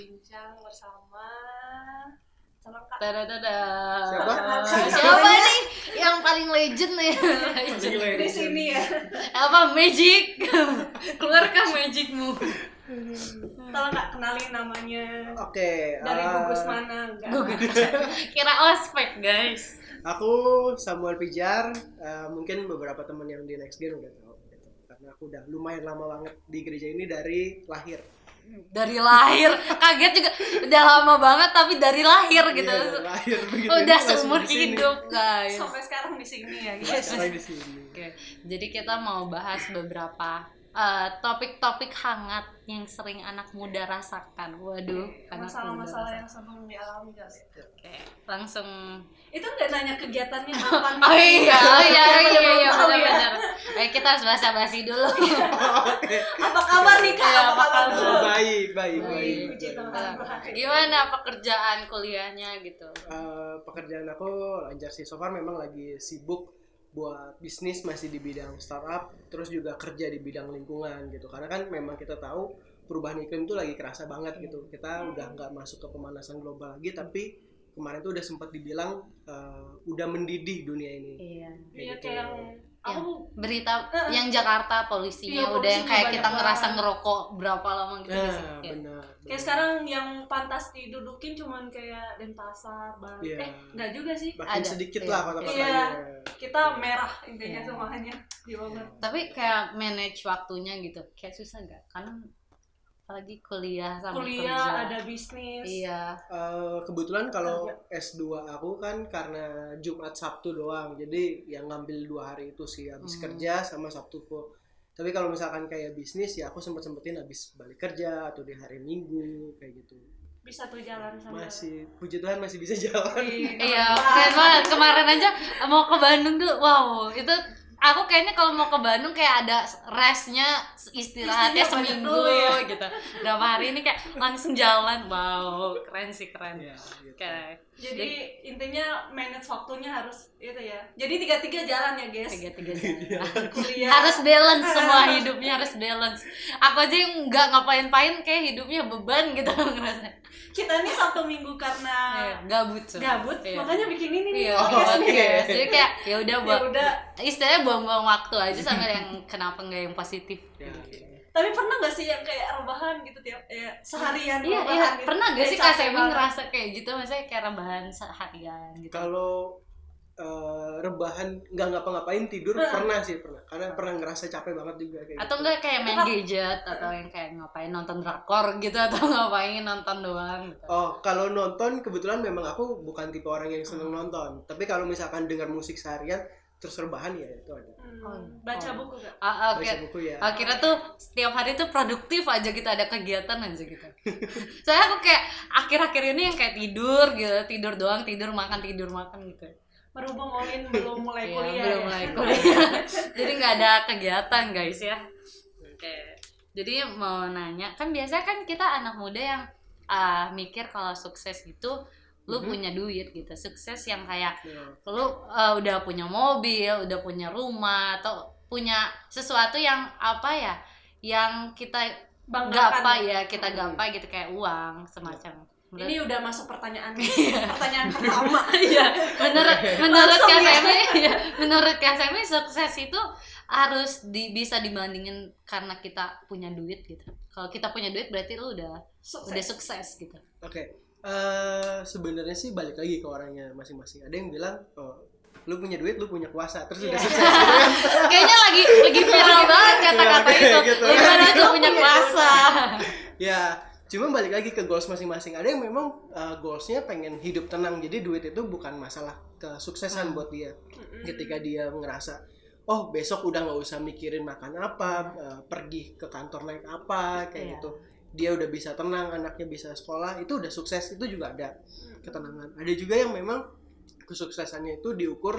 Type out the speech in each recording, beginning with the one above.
berbincang bersama Kak. Siapa nih yang paling legend nih? Di sini ya. Apa magic? Keluarkan magicmu. Tolong Kak kenalin namanya. Oke. Dari gugus mana? Gugus. Kira ospek guys. Aku Samuel Pijar. Mungkin beberapa teman yang di Next Gen udah tahu gitu. Karena aku udah lumayan lama banget di gereja ini dari lahir. Dari lahir, kaget juga. Udah lama banget tapi dari lahir gitu. Iya, dari lahir begitu. Udah seumur hidup guys. Sampai sekarang di sini ya Sampai guys. sekarang di sini. Oke, jadi kita mau bahas beberapa topik-topik hangat yang sering anak muda rasakan. Waduh, anak Masalah-masalah muda yang sering dialami kali. Oke, langsung. Itu nggak nanya kegiatannya apa nih? Oh iya, Belum tahu ya. benar-benar. Kita harus basa-basi dulu. Oke. Apa kabar nih Kak? Iya, Apa kabar? Baik. Puji Tuhan. Gimana pekerjaan kuliahnya gitu? Pekerjaan aku lancar sih. So far memang lagi sibuk buat bisnis, masih di bidang startup, terus juga kerja di bidang lingkungan gitu. Karena kan memang kita tahu perubahan iklim itu lagi kerasa banget gitu. Kita udah nggak masuk ke pemanasan global lagi, tapi kemarin tuh udah sempat dibilang udah mendidih dunia ini. Iya gitu. kayak yang aku Berita yang Jakarta polusinya Iya, udah yang kayak polusinya kita banyak ngerasa banget. ngerokok berapa lama gitu sih. Iya. Benar. kayak sekarang yang pantas didudukin cuman kayak Denpasar, Bali. Iya. Enggak juga sih. Makin Ada, sedikit iya. lah kota-kotanya. Iya. Kita merah intinya Iya. semuanya di banget. Tapi kayak manage waktunya gitu, kayak susah gak? Karena apalagi kuliah sama kerja. Kuliah ada bisnis. Iya. Kebetulan kalau S2 aku kan karena Jumat Sabtu doang, jadi yang ngambil 2 hari itu sih, habis kerja sama Sabtu full. Tapi kalau misalkan kayak bisnis ya aku sempetin habis balik kerja atau di hari Minggu kayak gitu. Bisa tuh jalan sama. Masih, puji Tuhan masih bisa jalan. Iya, keren banget. Kemarin aja mau ke Bandung tuh, wow, itu aku kayaknya kalau mau ke Bandung kayak ada restnya, istirahatnya Istinya banyak seminggu dulu ya. gitu. Berapa hari ini kayak langsung jalan, wow, keren sih keren. Ya, gitu. Kayak Jadi intinya manage waktunya harus itu ya. Jadi 3-3 jalan ya, guys. tiga Kuliah. harus balance, semua hidupnya harus balance. Aku aja yang nggak ngapain-pain kayak hidupnya beban gitu ngerasa. Kita nih Sabtu Minggu karena Gabut semua. gabut, Iya. makanya bikin ini nih Iya, podcast nih. oke. Jadi kayak ya udah Ya buat udah. istilahnya buang-buang waktu aja sama yang kenapa nggak yang positif. Ya, Tapi pernah gak sih yang kayak rebahan gitu tiap seharian Iya, rebahan gitu? pernah gak sih Kayak Kak capek Semi banget. ngerasa kayak gitu, maksudnya kayak rebahan seharian gitu? Kalau rebahan nggak ngapa-ngapain tidur pernah karena pernah ngerasa capek banget juga kayak Atau gitu. enggak kayak main gadget atau yang kayak ngapain nonton drakor gitu atau ngapain nonton doang gitu? Oh, kalau nonton kebetulan memang aku bukan tipe orang yang seneng nonton. Tapi kalau misalkan dengar musik seharian terus rebahan ya itu ada. Baca buku gak? Oke. Baca buku ya. Akhirnya tuh setiap hari tuh produktif aja gitu, ada kegiatan aja gitu. Soalnya aku kayak akhir-akhir ini yang kayak tidur gitu, tidur doang, tidur makan gitu. Berhubung Olin belum mulai Iya, kuliah belum ya. mulai kuliah. Jadi nggak ada kegiatan guys ya. Oke. Jadi mau nanya, kan biasanya kan kita anak muda yang mikir kalau sukses itu lu punya duit gitu. Sukses yang kayak lu udah punya mobil, udah punya rumah, atau punya sesuatu yang apa ya, yang kita Banggakan. kita gapai gitu, kayak uang semacam. Ini udah masuk pertanyaan pertama. Iya, menurut Langsung Kak ya. Semi, ya, menurut Kak Semi sukses itu harus bisa dibandingin karena kita punya duit gitu. Kalau kita punya duit berarti lu udah sukses gitu. Oke. Sebenarnya sih balik lagi ke orangnya masing-masing. Ada yang bilang, oh, lu punya duit, lu punya kuasa, terus udah sukses gitu kan. Kayaknya lagi viral banget kata-kata Iya, itu. gitu. Lu punya duit, lu punya kuasa. Ya, cuma balik lagi ke goals masing-masing. Ada yang memang goalsnya pengen hidup tenang. Jadi duit itu bukan masalah kesuksesan buat dia. Ketika dia ngerasa, oh besok udah nggak usah mikirin makan apa, pergi ke kantor naik apa, kayak gitu. Dia udah bisa tenang, anaknya bisa sekolah, itu udah sukses. Itu juga ada ketenangan. Ada juga yang memang kesuksesannya itu diukur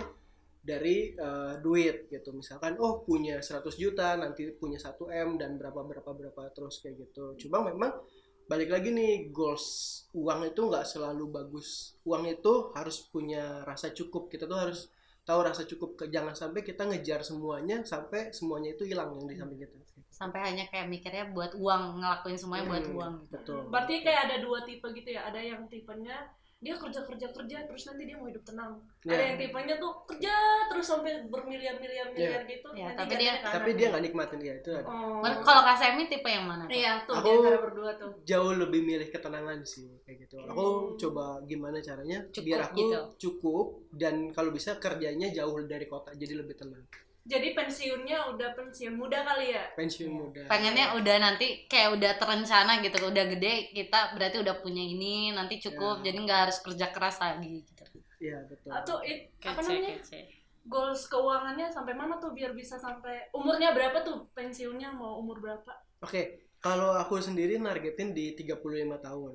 dari duit gitu. Misalkan punya 100 juta, nanti punya 1M dan berapa terus kayak gitu. Cuma memang balik lagi nih, goals uang itu nggak selalu bagus. Uang itu harus punya rasa cukup. Kita tuh harus tahu rasa cukup. Jangan sampai kita ngejar semuanya sampai semuanya itu hilang yang di samping kita. Sampai hanya kayak mikirnya buat uang, ngelakuin semuanya buat uang gitu. Betul. Berarti kayak ada 2 tipe gitu ya. Ada yang tipenya dia kerja terus nanti dia mau hidup tenang. Yeah. Ada yang tipenya tuh kerja terus sampai bermiliar-miliar gitu. Yeah, nanti tapi dia nggak nikmatin dia itu ada. Kalau Kak Semi tipe yang mana tuh? Iya, tuh Aku di antara berdua tuh. jauh lebih milih ketenangan sih kayak gitu. Aku coba gimana caranya Cukup biar aku gitu. cukup dan kalau bisa kerjanya jauh dari kota jadi lebih tenang. Jadi pensiunnya udah pensiun muda kali ya? Pensiun muda. Pengennya udah nanti kayak udah terencana gitu, udah gede kita berarti udah punya ini, nanti cukup, jadi nggak harus kerja keras lagi gitu. Iya betul. Atau apa Kece, namanya? kece. Goals keuangannya sampai mana tuh biar bisa sampai umurnya berapa tuh pensiunnya, mau umur berapa? Oke, kalau aku sendiri nargetin di 35 tahun.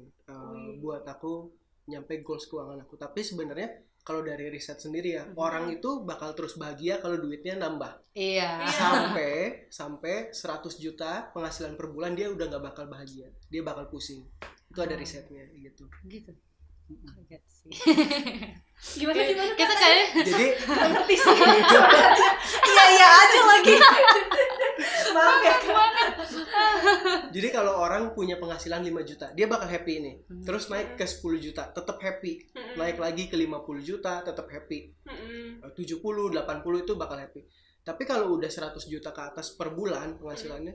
Buat aku nyampe goals keuangan aku. Tapi sebenarnya kalau dari riset sendiri ya, orang itu bakal terus bahagia kalau duitnya nambah. Iya. Sampai 100 juta penghasilan per bulan dia udah nggak bakal bahagia. Dia bakal pusing. Itu ada risetnya gitu. Gitu. Kaget sih. Gimana? Kita kayak Jadi Gak ngerti sih. Iya aja lagi. Maaf ya. Jadi kalau orang punya penghasilan 5 juta, dia bakal happy ini. Terus naik ke 10 juta, tetap happy. Naik lagi ke 50 juta, tetap happy. 70, 80 itu bakal happy. Tapi kalau udah 100 juta ke atas per bulan penghasilannya,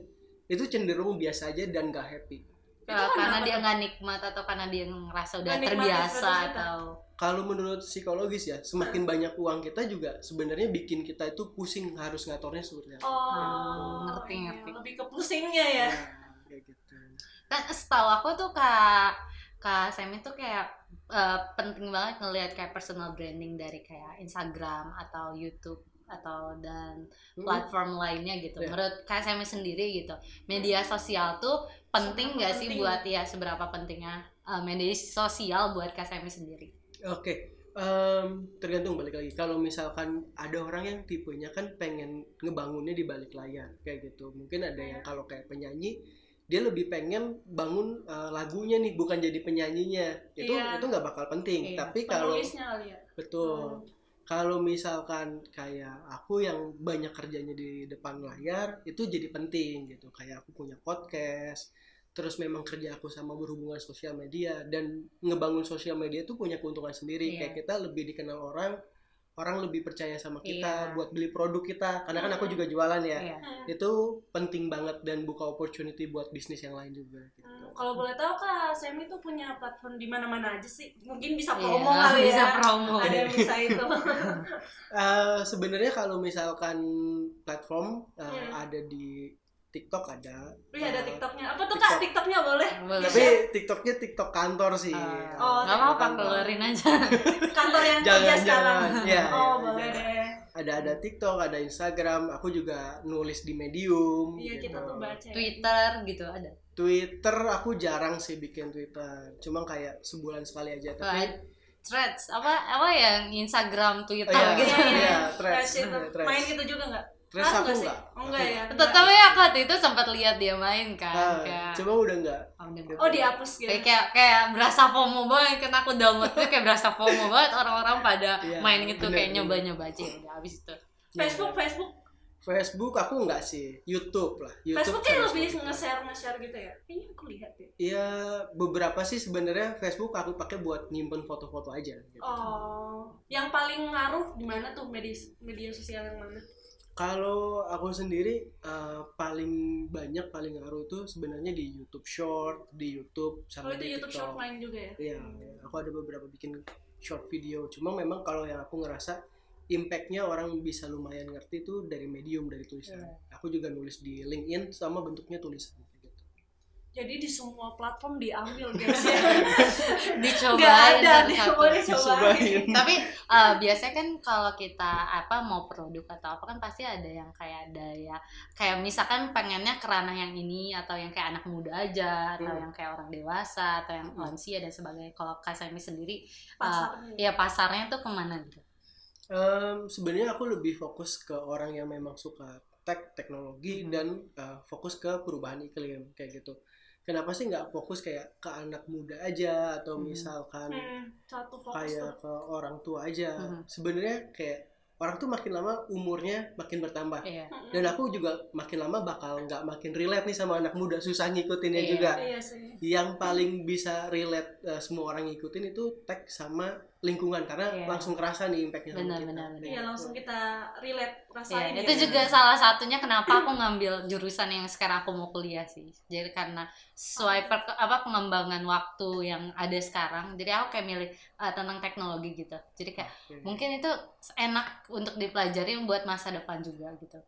itu cenderung biasa aja dan gak happy. karena dia nggak nikmat atau karena dia ngerasa udah Nggak nikmatin terbiasa 100 juta. atau Kalau menurut psikologis ya, semakin banyak uang kita juga sebenarnya bikin kita itu pusing harus ngaturnya seperti apa. ngerti. Iya, lebih ke pusingnya ya. Nah, kayak gitu. kan setahu aku tuh Kak Semi tuh kayak penting banget ngelihat kayak personal branding dari kayak Instagram atau YouTube atau dan platform lainnya gitu. Yeah. Menurut Kak Semi sendiri gitu, media sosial tuh penting nggak sih penting. buat ya seberapa pentingnya media sosial buat Kak Semi sendiri? Oke, tergantung balik lagi. Kalau misalkan ada orang yang tipenya kan pengen ngebangunnya di balik layar kayak gitu. Mungkin ada yang kalau kayak penyanyi dia lebih pengen bangun lagunya nih, bukan jadi penyanyinya. Itu nggak bakal penting. Iya. Tapi kalau Penulisnya kali ya. betul. Kalau misalkan kayak aku yang banyak kerjanya di depan layar, itu jadi penting gitu. Kayak aku punya podcast, terus memang kerja aku sama berhubungan sosial media, dan ngebangun sosial media itu punya keuntungan sendiri. Iya. Kayak kita lebih dikenal orang lebih percaya sama kita Iya. buat beli produk kita. Karena kan aku juga jualan ya. Iya. Itu penting banget dan buka opportunity buat bisnis yang lain juga. Gitu. Kalau boleh tahu Kak Semi tuh punya platform di mana-mana aja sih? Mungkin bisa Iya, promo kali ya. bisa promo. Ada yang bisa itu. Sebenarnya kalau misalkan platform ada di TikTok ada. Wih, ada TikToknya. Apa tuh Kak TikToknya boleh? Boleh. Tapi TikToknya TikTok kantor sih. Nggak apa-apa, kantor. keluarin aja. Kantor yang kerja sekarang. Ya, Boleh deh. Ada TikTok, ada Instagram. Aku juga nulis di Medium. Iya, gitu. kita tuh baca. ya. Twitter gitu ada. Twitter aku jarang sih bikin Twitter. Cuma kayak sebulan sekali aja. Tapi Threads apa yang Instagram, Twitter iya, gitu. iya, Threads. Itu. Threads. Main gitu juga nggak? Threads Ngaruh aku nggak sih? nggak. Oh, enggak ya. Tapi aku waktu itu sempat lihat dia main kan. Kayak Cuma udah enggak. Oh, dihapus gitu. Kayak berasa FOMO banget kan, aku download tuh kayak berasa FOMO banget, orang-orang pada Iya, main gitu bener, kayak bener. nyoba-nyoba aja udah habis itu. Facebook aku enggak sih. YouTube lah. Facebook kayak sama lebih Spotify. nge-share gitu ya. Kayaknya aku lihat ya. Iya, beberapa sih sebenarnya Facebook aku pakai buat nyimpen foto-foto aja gitu. Oh, yang paling ngaruh di mana tuh media sosial yang mana? Kalau aku sendiri paling ngaruh itu sebenarnya di YouTube Short, di YouTube sama Kalau itu di YouTube TikTok. Short main juga ya? Iya, aku ada beberapa bikin short video. Cuma memang kalau yang aku ngerasa impact-nya orang bisa lumayan ngerti itu dari medium, dari tulisan. Aku juga nulis di LinkedIn sama bentuknya tulisan. Gitu. Jadi di semua platform diambil guys ya. Dicobain Nggak ada, satu-satu. boleh cobain. Tapi biasanya kan kalau kita mau produk atau apa kan pasti ada yang kayak daya, kayak misalkan pengennya ke ranah yang ini atau yang kayak anak muda aja atau yang kayak orang dewasa atau yang lansia dan sebagainya. Kalau Kak Semi sendiri pasarnya tuh kemana gitu? Sebenarnya aku lebih fokus ke orang yang memang suka teknologi dan fokus ke perubahan iklim kayak gitu. Kenapa sih nggak fokus kayak ke anak muda aja atau misalkan Satu fokus kayak tuh. ke orang tua aja? Sebenarnya kayak orang tuh makin lama umurnya makin bertambah. Iya. Dan aku juga makin lama bakal nggak makin relate nih sama anak muda, susah ngikutinnya Iya. juga. Iya sih. Yang paling bisa relate semua orang ngikutin itu tag sama lingkungan karena Iya. langsung kerasa nih impactnya sama kita. Benar. Iya, langsung kita relate Iya, rasain. itu juga salah satunya kenapa aku ngambil jurusan yang sekarang aku mau kuliah sih. Jadi karena sesuai pengembangan waktu yang ada sekarang. Jadi aku kayak milih tentang teknologi gitu. Jadi kayak mungkin itu enak untuk dipelajari buat masa depan juga gitu.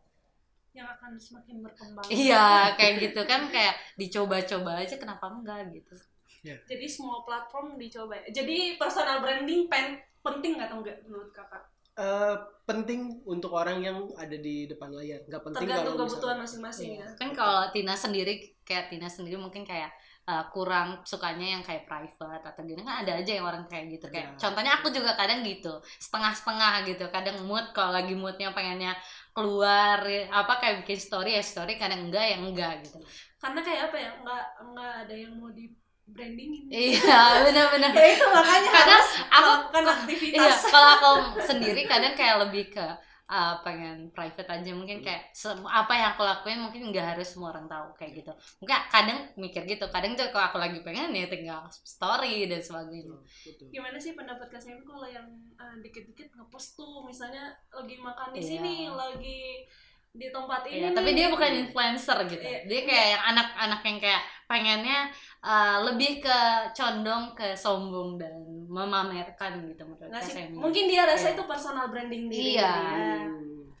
Yang akan semakin berkembang. Iya, kayak gitu kan, kayak dicoba-coba aja, kenapa enggak gitu. Jadi semua platform dicoba. Jadi personal branding penting atau enggak menurut kakak? Penting untuk orang yang ada di depan layar, nggak penting Tergantung kalau kebutuhan misalnya- masing-masing ya. Kan kalau Tina sendiri mungkin kayak kurang sukanya yang kayak private atau gini, kan ada aja yang orang kayak gitu. Kayak Ya. contohnya aku juga kadang gitu, setengah-setengah gitu. Kadang mood, kalau lagi moodnya pengennya keluar kayak bikin story kadang enggak gitu. Karena kayak apa ya, nggak ada yang mau di brandingin. Iya, benar-benar. Ya itu makanya Kadang harus aku melakukan iya, aktivitas. kalau aku sendiri kadang kayak lebih ke pengen private aja, mungkin kayak apa yang aku lakuin mungkin nggak harus semua orang tahu kayak gitu. Mungkin kadang mikir gitu, kadang tuh kalau aku lagi pengen ya tinggal story dan sebagainya. Betul. Gimana sih pendapat Kak Semi kalau yang dikit-dikit ngepost tuh, misalnya lagi makan di Iya. sini, lagi di tempat ini. Iya, tapi dia bukan influencer gitu. Iya. Dia kayak yang anak-anak yang kayak pengennya lebih ke condong ke sombong dan memamerkan gitu menurut Nggak sih? saya. Mungkin dia rasa Iya. itu personal branding diri. Iya. dia.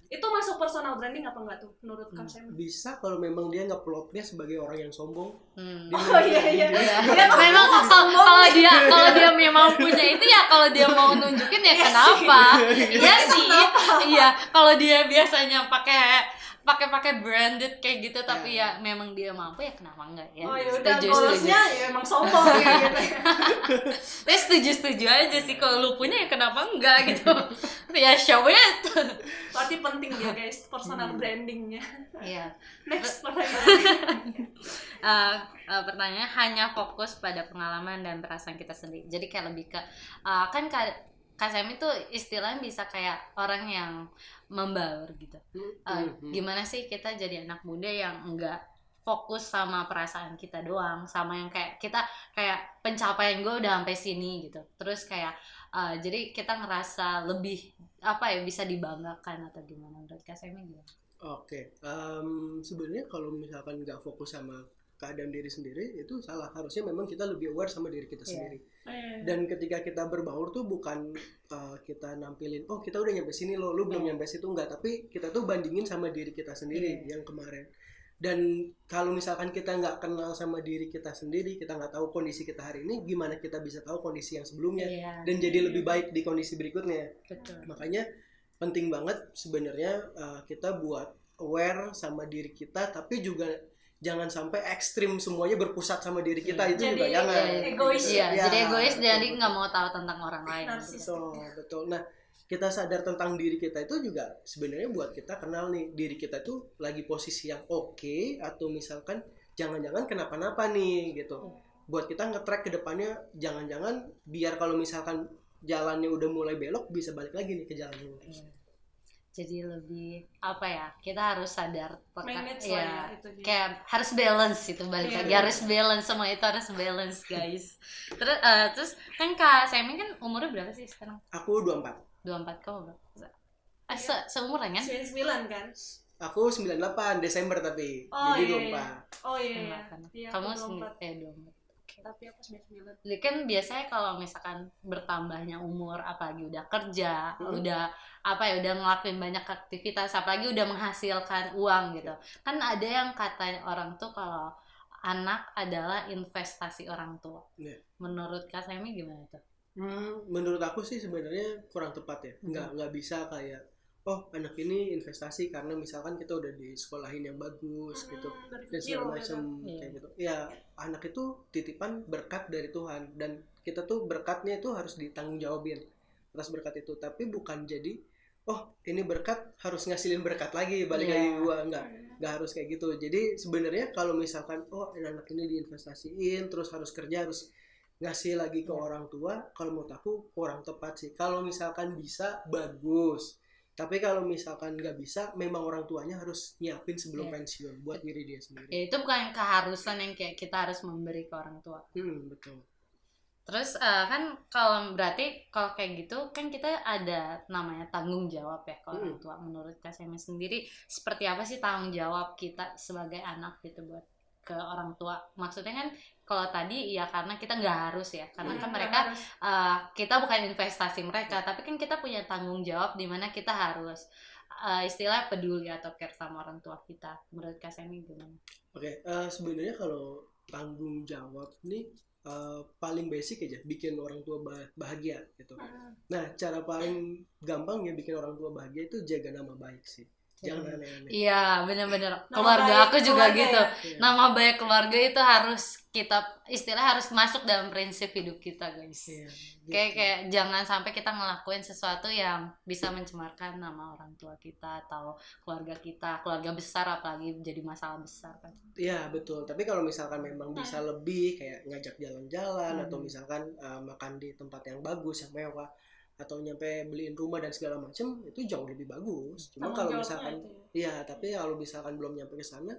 Itu masuk personal branding apa enggak tuh menurut Kak Semi? Bisa kalau memang dia nge-plotnya sebagai orang yang sombong. Hmm. Dia Oh iya iya. Iya. Dia tuh Memang kalau dia memang punya itu ya, kalau dia mau nunjukin ya kenapa? Iya sih. Iya, kalau dia biasanya pakai branded kayak gitu tapi ya memang dia mampu ya kenapa enggak ya? Oh ya udah, Setuju. goalsnya ya emang sombong kayak gitu. Ya setuju aja sih, kalau lu punya ya kenapa enggak gitu. Ya show it. Berarti penting ya guys personal brandingnya. Iya. Next pertanyaan. Pertanyaannya, hanya fokus pada pengalaman dan perasaan kita sendiri. Jadi kayak lebih ke kan Kak Semi tuh istilahnya bisa kayak orang yang membaur gitu. Gimana sih kita jadi anak muda yang enggak fokus sama perasaan kita doang, sama yang kayak kita kayak pencapaian gue udah sampai sini gitu. Terus kayak jadi kita ngerasa lebih bisa dibanggakan atau gimana menurut Kak Semi gimana? Oke, sebenarnya kalau misalkan nggak fokus sama keadaan diri sendiri itu salah. Harusnya memang kita lebih aware sama diri kita sendiri. Dan ketika kita berbaur tuh bukan kita nampilin, oh kita udah nyampe sini loh, lu belum nyampe situ, enggak. Tapi kita tuh bandingin sama diri kita sendiri yang kemarin. Dan kalau misalkan kita nggak kenal sama diri kita sendiri, kita nggak tahu kondisi kita hari ini, gimana kita bisa tahu kondisi yang sebelumnya dan jadi lebih baik di kondisi berikutnya. Betul. Makanya penting banget sebenarnya kita buat aware sama diri kita, tapi juga jangan sampai ekstrim semuanya berpusat sama diri kita. Itu juga Jadi jangan. egois. Iya, Ya, jadi egois, betul, jadi betul. nggak mau tahu tentang orang lain. Narsis. Betul. Nah, kita sadar tentang diri kita itu juga sebenarnya buat kita kenal nih diri kita tuh lagi posisi yang oke, atau misalkan jangan-jangan kenapa-napa nih gitu. Buat kita nge-track ke depannya, jangan-jangan biar kalau misalkan jalannya udah mulai belok bisa balik lagi nih ke jalan yang lurus. Jadi lebih kita harus sadar Manage lah ya itunya. kayak harus balance itu, balik Iya, lagi iya. harus balance, semua itu harus balance guys. Terus kan Kak Semi kan umurnya berapa sih sekarang? Aku 24. 24, kamu berapa? Seumuran kan? 99 kan? Aku 98 Desember tapi. Oh, Jadi iya. 24. Oh iya. Iya, Kamu aku 24. 24. Tapi aku 99. Jadi kan biasanya kalau misalkan bertambahnya umur, apalagi udah kerja, udah udah ngelakuin banyak aktivitas, apalagi udah menghasilkan uang gitu. Kan ada yang kata orang tuh kalau anak adalah investasi orang tua. Iya. Menurut Kak Semi gimana tuh? Menurut aku sih sebenarnya kurang tepat ya. Nggak bisa kayak anak ini investasi karena misalkan kita udah di sekolahin yang bagus gitu dan segala macam kayak gitu. Ya, anak itu titipan berkat dari Tuhan dan kita tuh berkatnya itu harus ditanggung jawabin atas berkat itu. Tapi bukan jadi ini berkat harus ngasilin berkat lagi balik lagi gua, nggak harus kayak gitu. Jadi sebenarnya kalau misalkan anak ini diinvestasiin terus harus kerja, harus ngasih lagi ke orang tua, kalau menurut aku kurang tepat sih. Kalau misalkan bisa bagus, Tapi kalau misalkan nggak bisa, memang orang tuanya harus nyiapin sebelum Iya. pensiun buat diri dia sendiri. Ya, itu bukan keharusan yang kayak kita harus memberi ke orang tua. Betul. Terus kan kalau berarti kalau kayak gitu kan kita ada namanya tanggung jawab ya ke orang tua. Menurut Kak Semi sendiri seperti apa sih tanggung jawab kita sebagai anak gitu buat ke orang tua? Maksudnya kan kalau tadi ya karena kita nggak harus ya, karena kan mereka kita bukan investasi mereka, tapi kan kita punya tanggung jawab di mana kita harus istilah peduli atau care sama orang tua kita. Menurut Kak Semi gimana? Oke, sebenarnya kalau tanggung jawab ini paling basic aja, bikin orang tua bahagia gitu. Nah, cara paling gampang ya bikin orang tua bahagia itu jaga nama baik sih. Jangan aneh-aneh. Iya, benar-benar. Nama Keluarga baik aku juga keluarga gitu. ya? Nama baik keluarga itu harus kita istilah harus masuk dalam prinsip hidup kita, guys. Iya, gitu. Kayak jangan sampai kita ngelakuin sesuatu yang bisa mencemarkan nama orang tua kita atau keluarga kita, keluarga besar apalagi jadi masalah besar kan. Iya, betul. Tapi kalau misalkan memang bisa lebih kayak ngajak jalan-jalan atau misalkan makan di tempat yang bagus, yang mewah, atau nyampe beliin rumah dan segala macam, itu jauh lebih bagus. Cuma Tanggung kalau jawabnya misalkan itu ya. iya, tapi kalau misalkan belum nyampe ke sana,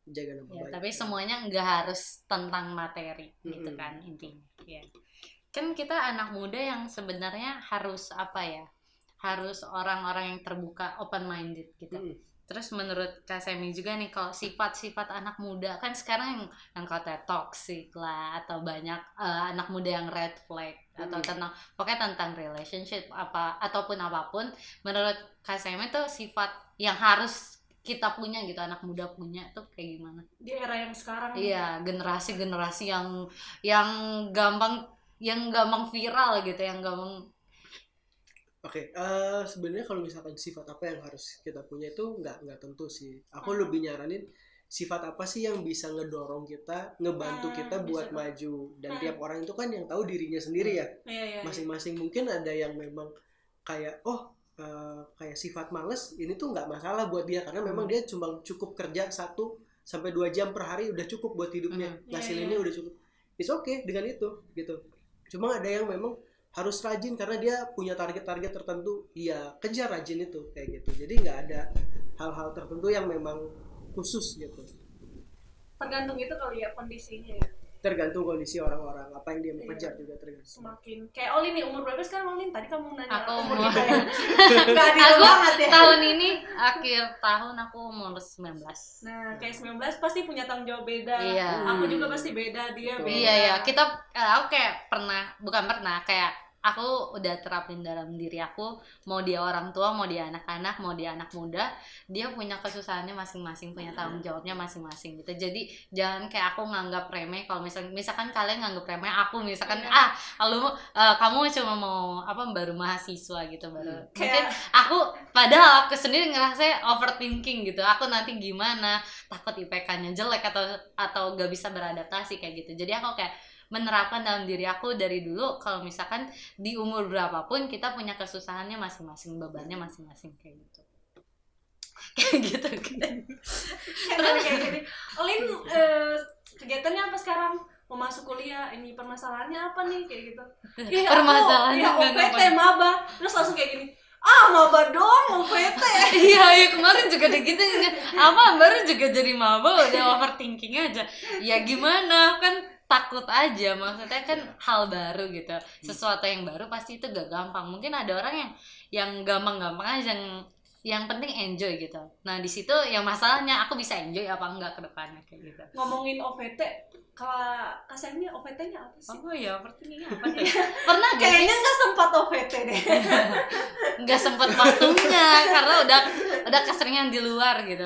jaga nama Ya, baik. tapi semuanya nggak harus tentang materi gitu kan intinya. Ya. Kan kita anak muda yang sebenarnya harus apa ya? Harus orang-orang yang terbuka, open minded gitu. Terus menurut Kak Semi juga nih kalau sifat-sifat anak muda kan sekarang yang katanya toxic lah atau banyak anak muda yang red flag atau tentang pokoknya tentang relationship apa ataupun apapun, menurut Kak Semi tuh sifat yang harus kita punya gitu, anak muda punya tuh kayak gimana? Di era yang sekarang. Iya, generasi yang gampang viral gitu, yang gampang. Oke, sebenarnya kalau misalkan sifat apa yang harus kita punya itu nggak tentu sih. Aku lebih nyaranin sifat apa sih yang bisa ngedorong kita, ngebantu kita buat maju. Dan tiap orang itu kan yang tahu dirinya sendiri ya. Iya. Masing-masing mungkin ada yang memang kayak kayak sifat males, ini tuh nggak masalah buat dia karena memang dia cuma cukup kerja 1-2 jam per hari udah cukup buat hidupnya. Ngasilin udah cukup. It's okay dengan itu gitu. Cuma ada yang memang harus rajin karena dia punya target-target tertentu, ya kejar rajin itu kayak gitu. Jadi nggak ada hal-hal tertentu yang memang khusus gitu. Tergantung itu kali ya kondisinya ya. Tergantung kondisi orang-orang, apa yang dia mau kejar juga tergantung. Semakin kayak Olin nih, umur berapa sekarang Olin? Tadi kamu nanya Aku umur umur kita ya. Nggak adil aku banget ya. tahun ini akhir tahun aku umur 19. Nah, kayak 19 pasti punya tanggung jawab beda. Iya. Aku juga pasti beda, dia Betul. beda. Iya ya, kita aku kayak bukan pernah kayak aku udah terapin dalam diri aku, mau dia orang tua, mau dia anak-anak, mau dia anak muda, dia punya kesusahannya masing-masing, punya tanggung jawabnya masing-masing gitu. Jadi jangan kayak aku nganggap remeh kalau misalkan kalian nganggap remeh aku misalkan kamu cuma mau baru mahasiswa gitu baru. Mungkin aku padahal aku sendiri ngerasa overthinking gitu. Aku nanti gimana? Takut IPK-nya jelek atau gak bisa beradaptasi kayak gitu. Jadi aku kayak menerapkan dalam diri aku dari dulu kalau misalkan di umur berapapun kita punya kesusahannya masing-masing, bebannya masing-masing kayak gitu. Kayak gitu. Terus kayak gini. Olin kegiatannya apa sekarang? Mau masuk kuliah, ini permasalahannya apa nih kayak gitu. Permasalahannya OPT maba. Terus langsung kayak gini. Maba doang OPT. Iya, kemarin juga ada gitu. Baru juga jadi maba udah overthinking aja. Ya gimana kan takut aja, maksudnya kan hal baru gitu, sesuatu yang baru pasti itu gak gampang. Mungkin ada orang yang gampang-gampang aja, yang penting enjoy gitu. Nah di situ yang masalahnya aku bisa enjoy apa enggak ke depannya kayak gitu. Ngomongin OPT, kalau Kasemi OPT-nya apa sih? Oh iya, overthinkingnya apa tuh? Pernah gak sih? Kayaknya nggak sempat OPT deh. Nggak sempat waktunya karena udah keseringan di luar gitu.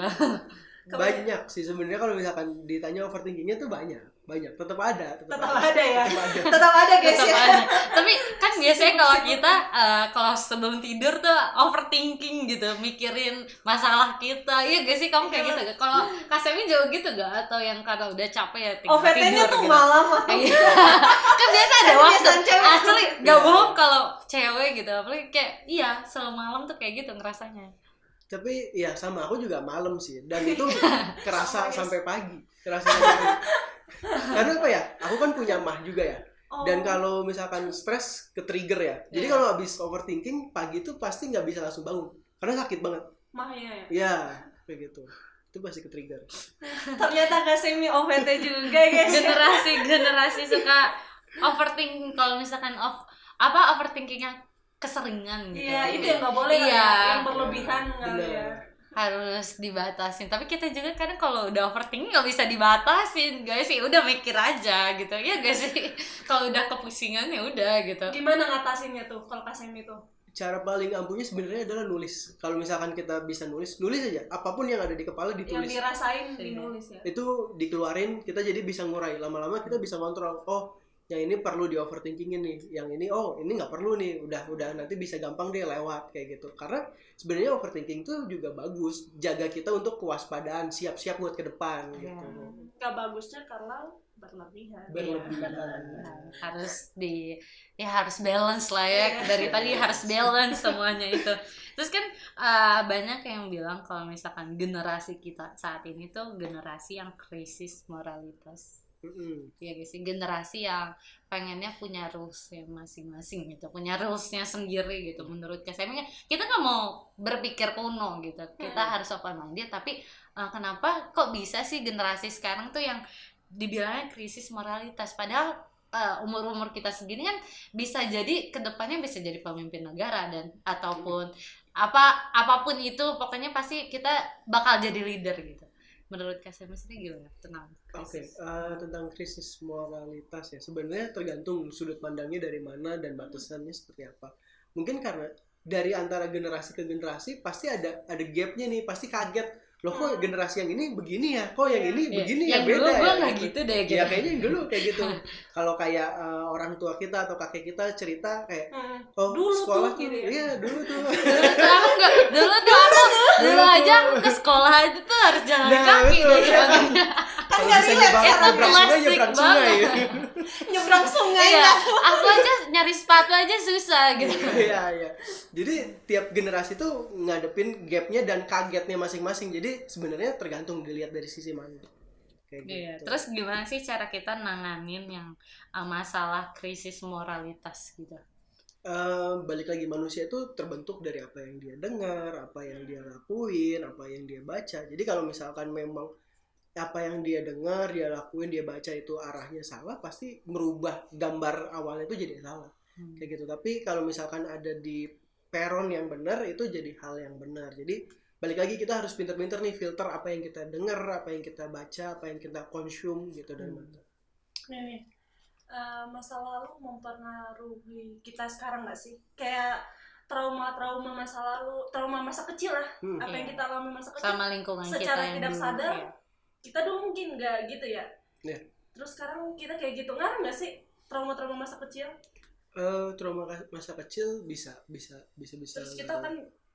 Banyak sih sebenarnya kalau misalkan ditanya overthinkingnya tuh banyak tetap ada ya tetap ada guys Tetap ya ada. Tapi kan biasanya kalau kita kalau sebelum tidur tuh overthinking gitu, mikirin masalah kita. Iya gak sih kamu kayak gitu gak? Kalau Kasemi jauh gitu gak? Atau yang karena udah capek ya tinggal OVT-nya tidur tuh gitu? malam atau Kan biasa ada waktu Kebiasaan cewek. asli gak bohong kalau cewek gitu, apalagi kayak selalu malam tuh kayak gitu ngerasanya. Tapi ya sama aku juga malam sih, dan itu kerasa sampai pagi, karena apa ya, aku kan punya mah juga ya. Dan kalau misalkan stres ke trigger ya, jadi kalau habis overthinking pagi itu pasti nggak bisa langsung bangun karena sakit banget. Mahnya ya. Ya kayak gitu, itu pasti ke trigger. Ternyata Kak Semi OVT juga guys. generasi suka overthinking. Kalau misalkan overthinkingnya keseringan gitu. Iya, itu yang nggak boleh lah Iya. ya, yang berlebihan kali ya. Harus dibatasin. Tapi kita juga kadang kalau udah overthinking nggak bisa dibatasin, guys. Sih udah mikir aja gitu ya, guys sih. Kalau udah kepusingan ya udah gitu. Gimana ngatasinnya tuh kalau Kak Semi tuh? Cara paling ampuhnya sebenarnya adalah nulis. Kalau misalkan kita bisa nulis aja. Apapun yang ada di kepala ditulis. Yang dirasain dinulis ya. Itu dikeluarin, kita jadi bisa ngurai. Lama-lama kita bisa kontrol. Oh, yang ini perlu di overthinkingin nih. Yang ini, oh ini nggak perlu nih. Udah nanti bisa gampang dia lewat kayak gitu. Karena sebenarnya overthinking tuh juga bagus. Jaga kita untuk kewaspadaan, siap-siap buat ke depan gitu. Gak bagusnya kalau berlebihan. Harus balance lah ya. Dari tadi harus balance semuanya itu. Terus kan banyak yang bilang kalau misalkan generasi kita saat ini tuh generasi yang krisis moralitas. Ya guys, generasi yang pengennya punya rules yang masing-masing gitu, punya rulesnya sendiri gitu. Menurut saya kita nggak mau berpikir kuno gitu, kita harus open minded. Tapi kenapa kok bisa sih generasi sekarang tuh yang dibilangnya krisis moralitas, padahal umur kita segini kan bisa jadi kedepannya bisa jadi pemimpin negara dan ataupun apapun itu, pokoknya pasti kita bakal jadi leader gitu. Menurut Kak Semi sendiri gimana tentang krisis? Tentang krisis moralitas ya, sebenarnya tergantung sudut pandangnya dari mana dan batasannya seperti apa. Mungkin karena dari antara generasi ke generasi pasti ada gapnya nih, pasti kaget. Loh kok generasi yang ini begini ya, kok yang ini begini ya, beda ya. Yang dulu gue nggak gitu. gitu deh gitu. Ya kayaknya yang dulu kayak gitu. Kalau kayak orang tua kita atau kakek kita cerita kayak dulu sekolah tuh, tuh, iya dulu tuh. Dulu aja aku ke sekolah itu tuh harus jalan kaki gitu. Kalau bisa nyebrang sungai. Nyebrang sungai ya. Aku aja nyari sepatu aja susah gitu. Iya. Jadi tiap generasi tuh ngadepin gapnya dan kagetnya masing-masing. Jadi sebenarnya tergantung dilihat dari sisi mana. Kayak gitu. Terus gimana sih cara kita nanganin yang masalah krisis moralitas gitu? Balik lagi, manusia itu terbentuk dari apa yang dia dengar, apa yang dia lakuin, apa yang dia baca. Jadi kalau misalkan memang apa yang dia dengar, dia lakuin, dia baca itu arahnya salah, pasti merubah gambar awalnya itu jadi salah. Kayak gitu. Tapi kalau misalkan ada di peron yang benar, itu jadi hal yang benar. Jadi balik lagi, kita harus pinter-pinter nih filter apa yang kita dengar, apa yang kita baca, apa yang kita konsum gitu dari mana. Nih, masa lalu mempengaruhi kita sekarang nggak sih? Kayak trauma masa lalu, trauma masa kecil lah, apa yang kita alami masa kecil sama lingkungan secara kita tidak sadar. Kita dulu mungkin nggak gitu ya. Terus sekarang kita kayak gitu, ngaruh nggak sih trauma masa kecil? Trauma masa kecil bisa. Terus kita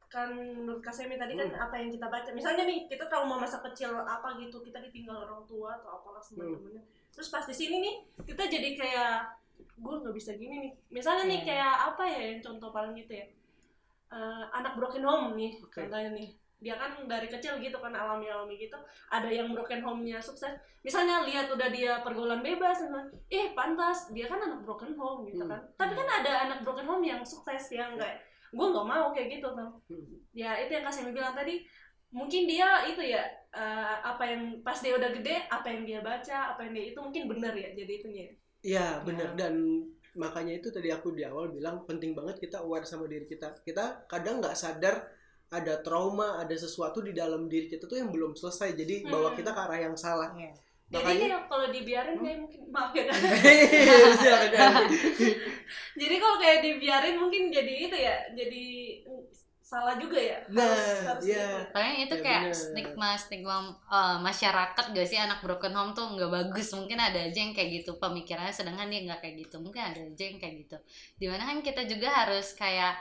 kan menurut Kak Semi tadi kan apa yang kita baca, misalnya nih kita trauma masa kecil apa gitu, kita ditinggal orang tua atau apalah teman-temannya. Terus pas di sini nih kita jadi kayak gue nggak bisa gini nih. Misalnya nih kayak apa ya yang contoh paling gitu ya, anak broken home nih contohnya nih. Dia kan dari kecil gitu kan alami gitu, ada yang broken home-nya sukses, misalnya lihat udah dia pergaulan bebas, pantas dia kan anak broken home gitu kan. Tapi kan ada anak broken home yang sukses, yang kayak gue nggak mau kayak gitu tuh. Ya itu yang Kak Semi bilang tadi, mungkin dia itu ya apa yang pas dia udah gede, apa yang dia baca, apa yang dia itu mungkin benar ya, jadi itunya. Iya benar. Dan makanya itu tadi aku di awal bilang penting banget kita aware sama diri kita. Kita kadang nggak sadar ada trauma, ada sesuatu di dalam diri kita tuh yang belum selesai, jadi bawa kita ke arah yang salah. Jadi kayak kalau dibiarin kayak mungkin, maaf ya kan. Jadi kalau kayak dibiarin mungkin jadi itu ya, jadi salah juga ya. Harus Kayaknya itu kayak stigma masyarakat gak sih, anak broken home tuh nggak bagus. Mungkin ada aja yang kayak gitu pemikirannya, sedangkan dia nggak kayak gitu. Mungkin ada aja yang kayak gitu. Dimana kan kita juga harus kayak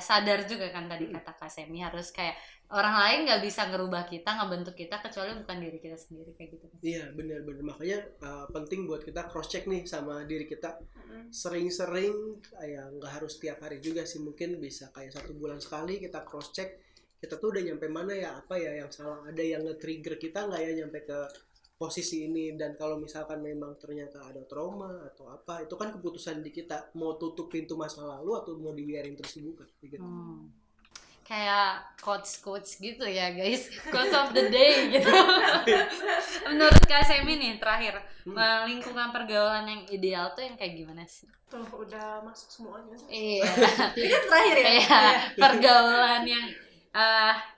sadar juga kan, tadi kata Kak Semi, harus kayak orang lain nggak bisa ngerubah kita, ngebentuk kita kecuali bukan diri kita sendiri, kayak gitu. Iya benar. Makanya penting buat kita cross check nih sama diri kita. Sering-sering, ya nggak harus tiap hari juga sih, mungkin bisa kayak 1 bulan sekali kita cross check. Kita tuh udah nyampe mana ya, apa ya yang salah, ada yang nge-trigger kita nggak ya nyampe ke posisi ini. Dan kalau misalkan memang ternyata ada trauma atau apa, itu kan keputusan di kita mau tutup pintu masa lalu atau mau dibiarin terus dibuka gitu. kayak quotes gitu ya guys, quotes of the day gitu. Menurut Kak Semi nih terakhir, lingkungan pergaulan yang ideal tuh yang kayak gimana sih? Tuh udah masuk semuanya. Iya. Ini kan terakhir ya? Iya, pergaulan yang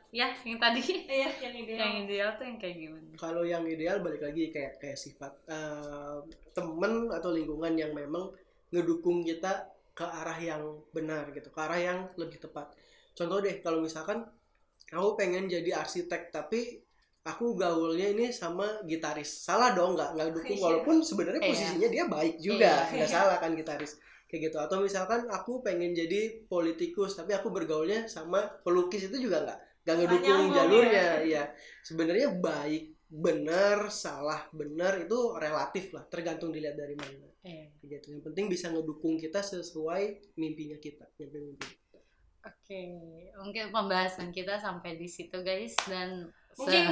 ya yang tadi. Iya, yang ideal. Yang ideal tuh yang kayak gimana? Kalau yang ideal balik lagi kayak sifat temen atau lingkungan yang memang ngedukung kita ke arah yang benar gitu, ke arah yang lebih tepat. Contoh deh, kalau misalkan aku pengen jadi arsitek tapi aku gaulnya ini sama gitaris, salah dong, nggak dukung, walaupun sebenarnya posisinya dia baik juga, nggak salah kan gitaris kayak gitu. Atau misalkan aku pengen jadi politikus tapi aku bergaulnya sama pelukis, itu juga nggak ngedukung jalurnya ya. Sebenarnya baik benar, salah benar itu relatif lah, tergantung dilihat dari mana. Gitu. Yang penting bisa ngedukung kita sesuai mimpinya kita, mimpi. Oke, mungkin pembahasan kita sampai di situ guys, dan mungkin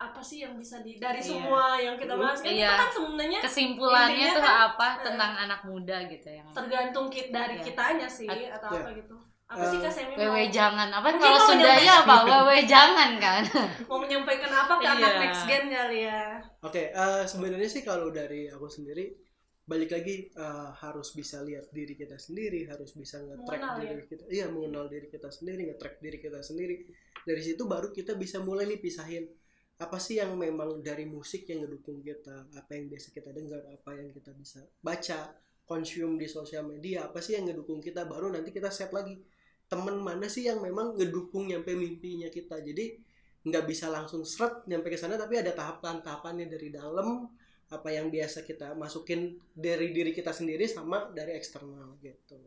apa sih yang bisa dari semua yang kita bahas kan, kita kan sebenarnya kesimpulannya tuh kan, apa tentang anak muda gitu yang tergantung dari kitanya sih atau apa gitu. Apa sih Kak Semi wewe jangan apa, kalau Sundanya apa wewe jangan kan mau menyampaikan apa ke anak next gen kali ya? Oke, sebenarnya sih kalau dari aku sendiri balik lagi harus bisa lihat diri kita sendiri, harus bisa nge-track diri kita. Iya, mengenal diri kita sendiri, nge-track diri kita sendiri. Dari situ baru kita bisa mulai nih pisahin apa sih yang memang dari musik yang ngedukung kita, apa yang biasa kita dengar, apa yang kita bisa baca, consume di sosial media, apa sih yang ngedukung kita, baru nanti kita set lagi temen mana sih yang memang ngedukung nyampe mimpinya kita. Jadi nggak bisa langsung seret nyampe ke sana, tapi ada tahapan-tahapannya dari dalam, apa yang biasa kita masukin dari diri kita sendiri sama dari eksternal gitu.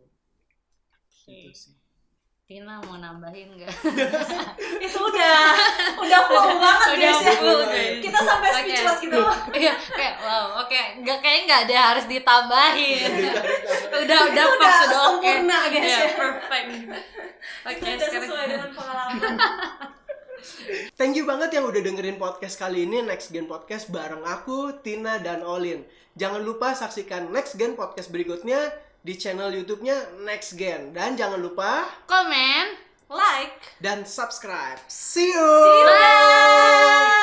Gitu sih. Tina mau nambahin nggak? Itu udah flow banget guys ya. Kita sampai speechless gitu. Iya, kayak wow, kayaknya nggak ada harus ditambahin. udah pas, sudah oke. Sempurna guys ya. Perfect. Oke, sekarang sesuai dengan pengalaman. Thank you banget yang udah dengerin podcast kali ini, Next Gen Podcast bareng aku, Tina dan Olin. Jangan lupa saksikan Next Gen Podcast berikutnya di channel YouTube-nya Next Gen. Dan jangan lupa komen, like, dan subscribe. See you! Bye!